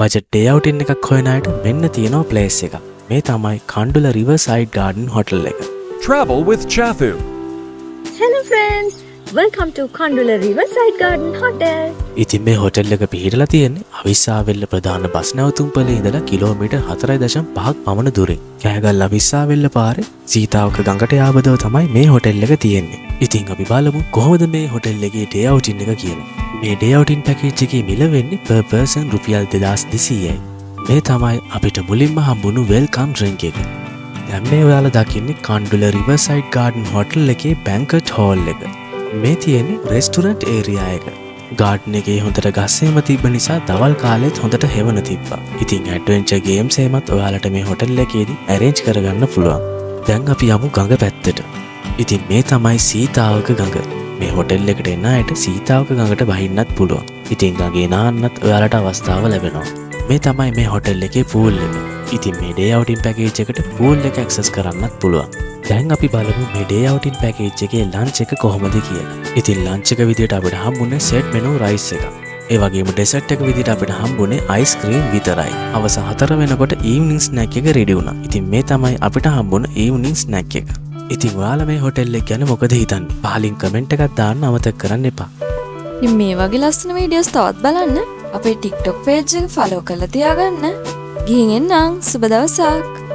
Budget day අවුටින් එකක් හොයන අයට මෙන්න තියෙනවා ප්ලේස් එක. මේ තමයි කණ්ඩුල රිවර්සයිඩ් ගාඩන් හොටල් එක. Travel with Chathu. Hello friends, welcome to Kandula Riverside Garden Hotel. ඉතින් මේ හොටල් එක පිහිටලා තියෙන්නේ අවිස්සාවෙල්ල ප්‍රධාන බස් නැවතුම්පලේ ඉඳලා කිලෝමීටර් 4.5ක් පමණ දුරින්. කෑගල්ල අවිස්සාවෙල්ල පාරේ සීතාවක ගඟට යාබදව තමයි මේ හොටල් එක තියෙන්නේ. ඉතින් අපි බලමු කොහොමද මේ හොටල් එකේ ඩේ අවුටින් එක කියන්නේ. මේ ඩේ අවුටින් පැකේජ් එකේ මිල වෙන්නේ per person රුපියල් 2200යි. මේ තමයි අපිට මුලින්ම හම්බුණු වෙල්කම් ඩ්‍රින්ක් එක. දැන් මේ ඔයාලා දකින්නේ කණ්ඩුල රිවර්සයිඩ් ගාඩන් හොටල් එකේ බැන්කට් හෝල් එක. මේ තියෙන්නේ රෙස්ටුරන්ට් ඒරියා එක. ගාඩන් එකේ හොඳට ගස්සේම තිබ්බ නිසා දවල් කාලෙත් හොඳට හෙවණ තිබ්බා. ඉතින් ඇඩ්වෙන්චර් ගේම්ස් එහෙමත් ඔයාලට මේ හොටල් එකේදී ඇරේන්ජ් කරගන්න පුළුවන්. දැන් අපි යමු ගඟ පැත්තට. ඉතින් මේ තමයි සීතාවක ගඟ. මේ හොටල් එකට එන අයට සීතාවක ගඟට බහින්නත් පුළුවන්. ඉතින් ගඟේ නාන්නත් ඔයාලට අවස්ථාව ලැබෙනවා. මේ තමයි මේ හොටල් එකේ පූල් එක. ඉතින් මේ ඩේ අවුටින් පැකේජ් එකට පූල් එක ඇක්සස් කරන්නත් පුළුවන්. දැන් අපි බලමු මේ ඩේ අවුටින් පැකේජ් එකේ ලන්ච් එක කොහොමද කියලා. ඉතින් ලන්ච් එක විදියට අපිට හම්බුනේ සෙට් මෙනු රයිස් එක. ඒ වගේම ඩෙසර්ට් එක විදියට අපිට හම්බුනේ අයිස්ක්‍රීම් විතරයි. අවස 4 වෙනකොට ඊවනිං ස්නැක් එක රෙඩි වුණා. ඉතින් මේ තමයි අපිට හම්බුන ඊවනිං ස්නැක් එක. ඉතින් ඔයාලා මේ හොටල් එක ගැන මොකද හිතන්නේ? පහලින් කමෙන්ට් එකක් දාන්න අමතක කරන්න එපා. ඉතින් මේ වගේ ලස්සන වීඩියෝස් තවත් බලන්න අපේ TikTok page එක follow කරලා තියාගන්න. ගිහින් එන්නම්. සුබ දවසක්.